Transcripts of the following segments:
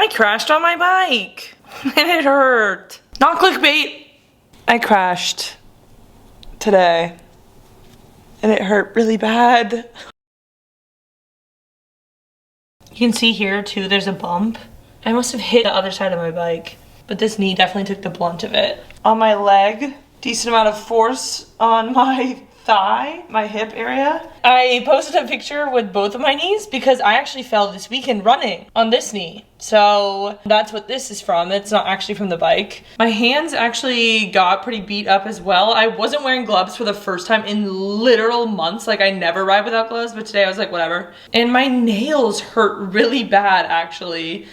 I crashed on my bike and it hurt. Not clickbait. I crashed today and it hurt really bad. You can see here too, there's a bump. I must have hit the other side of my bike, but this knee definitely took the blunt of it. On my leg, decent amount of force on my thigh, my hip area. I posted a picture with both of my knees because I actually fell this weekend running on this knee. So that's what this is from. It's not actually from the bike. My hands actually got pretty beat up as well. I wasn't wearing gloves for the first time in literal months. Like I never ride without gloves, but today I was like, whatever. And my nails hurt really bad actually.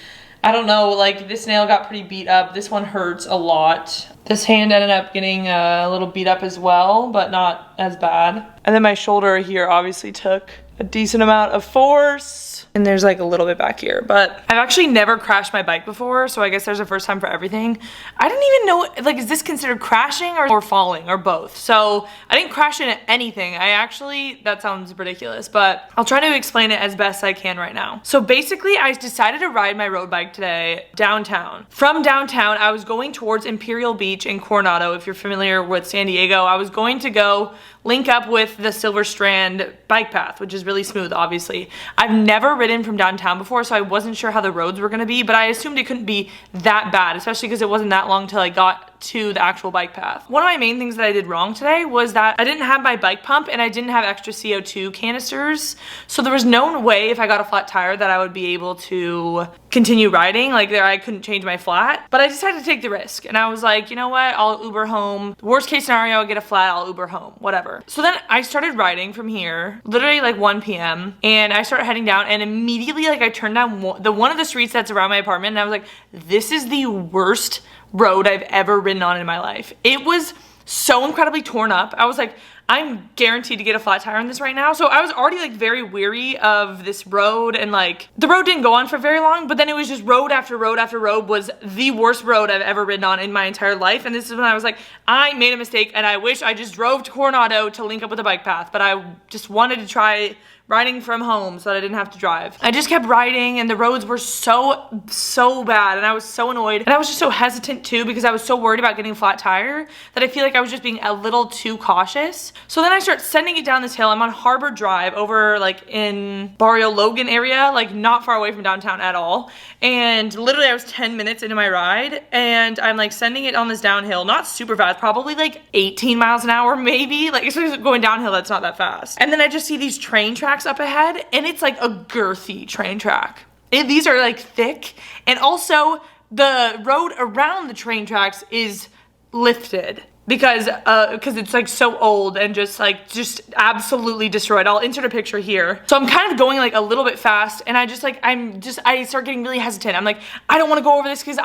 I don't know, like this nail got pretty beat up. This one hurts a lot. This hand ended up getting a little beat up as well, but not as bad. And then my shoulder here obviously took a decent amount of force. And there's like a little bit back here, but I've actually never crashed my bike before, so I guess there's a first time for everything. I didn't even know, like, is this considered crashing or falling or both? So I didn't crash into anything. That sounds ridiculous, but I'll try to explain it as best I can right now. So basically I decided to ride my road bike today downtown. From downtown, I was going towards Imperial Beach in Coronado. If you're familiar with San Diego, I was going to go link up with the Silver Strand bike path, which is really smooth, obviously. I've never ridden from downtown before, so I wasn't sure how the roads were gonna be, but I assumed it couldn't be that bad, especially because it wasn't that long till I got to the actual bike path. One of my main things that I did wrong today was that I didn't have my bike pump and I didn't have extra CO2 canisters. So there was no way if I got a flat tire that I would be able to continue riding. Like I couldn't change my flat, but I decided to take the risk. And I was like, you know what? I'll Uber home. Worst case scenario, I'll get a flat, I'll Uber home, whatever. So then I started riding from here, literally like 1 p.m. and I started heading down and immediately like I turned down one of the streets that's around my apartment and I was like, this is the worst road I've ever ridden on in my life. It was so incredibly torn up. I was like, I'm guaranteed to get a flat tire on this right now. So I was already like very weary of this road and like the road didn't go on for very long, but then it was just road after road after road was the worst road I've ever ridden on in my entire life. And this is when I was like, I made a mistake and I wish I just drove to Coronado to link up with the bike path, but I just wanted to try riding from home so that I didn't have to drive. I just kept riding and the roads were so bad and I was so annoyed. And I was just so hesitant too because I was so worried about getting a flat tire that I feel like I was just being a little too cautious. So then I start sending it down this hill. I'm on Harbor Drive over like in Barrio Logan area, like not far away from downtown at all. And literally I was 10 minutes into my ride and I'm like sending it on this downhill, not super fast, probably like 18 miles an hour maybe. Like especially going downhill, that's not that fast. And then I just see these train tracks up ahead and it's like a girthy train track. These are like thick and also the road around the train tracks is lifted because it's like so old and just absolutely destroyed. I'll insert a picture here. So I'm kind of going like a little bit fast and I start getting really hesitant. I'm like, I don't want to go over this because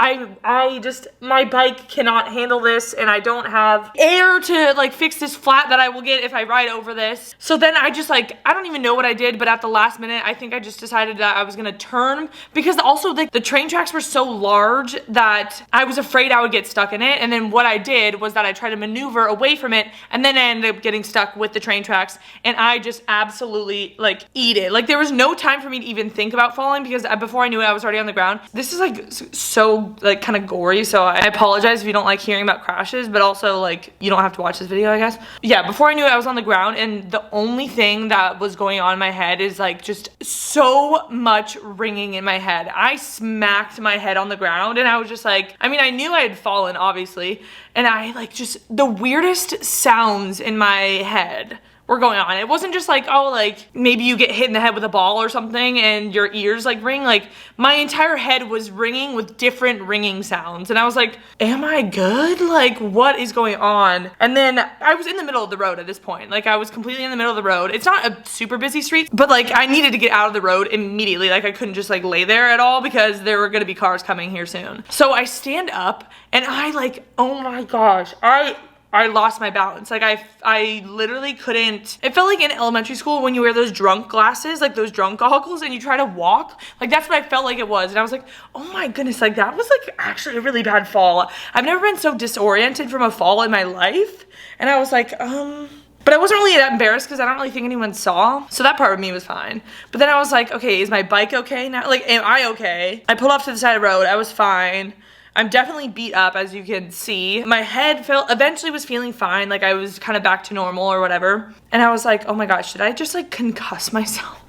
my bike cannot handle this and I don't have air to like fix this flat that I will get if I ride over this. So then I don't even know what I did, but at the last minute, I think I just decided that I was gonna turn because also the train tracks were so large that I was afraid I would get stuck in it. And then what I did was that I tried to maneuver away from it and then I ended up getting stuck with the train tracks and I just absolutely like eat it. Like there was no time for me to even think about falling because before I knew it I was already on the ground. This is like so like kind of gory, so I apologize if you don't like hearing about crashes, but also like you don't have to watch this video I guess. Yeah, before I knew it I was on the ground and the only thing that was going on in my head is like just so much ringing in my head. I smacked my head on the ground and I was just like, I mean I knew I had fallen obviously and I like just the weirdest sounds in my head were going on. It wasn't just like, oh, like maybe you get hit in the head with a ball or something and your ears like ring. Like my entire head was ringing with different ringing sounds. And I was like, am I good? Like what is going on? And then I was in the middle of the road at this point. Like I was completely in the middle of the road. It's not a super busy street, but like I needed to get out of the road immediately. Like I couldn't just like lay there at all because there were gonna be cars coming here soon. So I stand up and I like, oh my gosh, I lost my balance. Like I literally couldn't. It felt like in elementary school when you wear those drunk glasses, like those drunk goggles and you try to walk. Like that's what I felt like it was. And I was like, oh my goodness, like that was like actually a really bad fall. I've never been so disoriented from a fall in my life. And I was like, but But I wasn't really that embarrassed because I don't really think anyone saw. So that part of me was fine. But then I was like, okay, is my bike okay now? Like, am I okay? I pulled off to the side of the road. I was fine. I'm definitely beat up, as you can see. My head eventually was feeling fine. Like, I was kind of back to normal or whatever. And I was like, oh my gosh, should I just like concuss myself?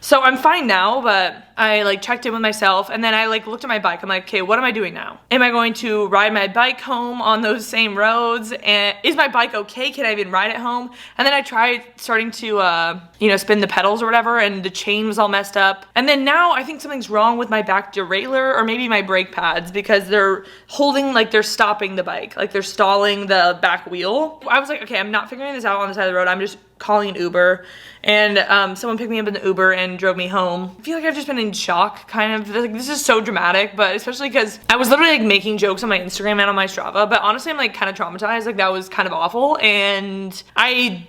So I'm fine now, but I like checked in with myself, and then I like looked at my bike. I'm like, okay, what am I doing now? Am I going to ride my bike home on those same roads? And is my bike okay? Can I even ride it home? And then I tried starting to, you know, spin the pedals or whatever, and the chain was all messed up. And then now I think something's wrong with my back derailleur or maybe my brake pads, because they're holding, like they're stopping the bike, like they're stalling the back wheel. I was like, okay, I'm not figuring this out on the side of the road. I'm just calling an Uber, and someone picked me up in the Uber and drove me home. I feel like I've just been in shock, kind of. Like, this is so dramatic, but especially because I was literally like making jokes on my Instagram and on my Strava, but honestly I'm like kind of traumatized. Like, that was kind of awful, and I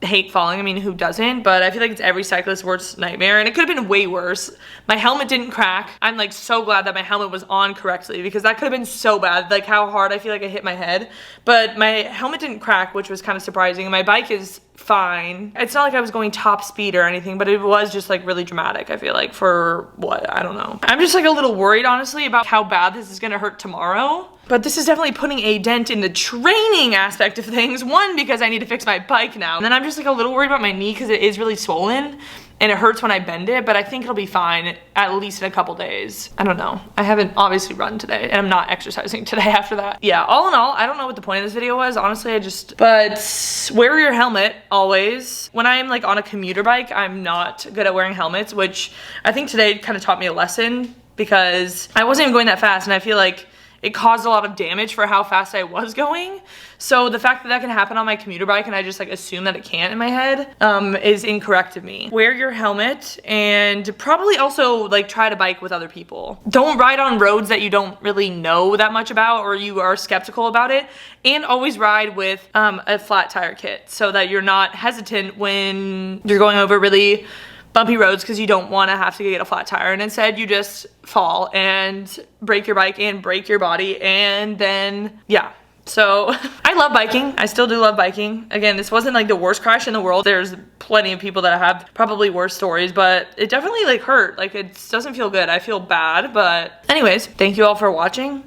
hate falling. I mean, who doesn't? But I feel like it's every cyclist's worst nightmare, and it could have been way worse. My helmet didn't crack. I'm like so glad that my helmet was on correctly, because that could have been so bad, like how hard I feel like I hit my head. But my helmet didn't crack, which was kind of surprising. My bike is fine. It's not like I was going top speed or anything, but it was just like really dramatic, I feel like, for what? I don't know. I'm just like a little worried, honestly, about how bad this is gonna hurt tomorrow. But this is definitely putting a dent in the training aspect of things. One, because I need to fix my bike now. And then I'm just like a little worried about my knee because it is really swollen and it hurts when I bend it, but I think it'll be fine at least in a couple days. I don't know. I haven't obviously run today, and I'm not exercising today after that. Yeah, all in all, I don't know what the point of this video was. Honestly, but wear your helmet always. When I'm like on a commuter bike, I'm not good at wearing helmets, which I think today kind of taught me a lesson, because I wasn't even going that fast, and I feel like it caused a lot of damage for how fast I was going. So the fact that that can happen on my commuter bike and I just like assume that it can't in my head is incorrect of me. Wear your helmet, and probably also like try to bike with other people. Don't ride on roads that you don't really know that much about or you are skeptical about it. And always ride with a flat tire kit so that you're not hesitant when you're going over really bumpy roads, because you don't want to have to get a flat tire, and instead you just fall and break your bike and break your body, and then yeah. So I love biking. I still do love biking. Again, this wasn't like the worst crash in the world. There's plenty of people that have probably worse stories, but it definitely like hurt. Like, it doesn't feel good. I feel bad, but anyways, thank you all for watching.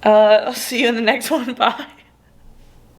I'll see you in the next one. Bye.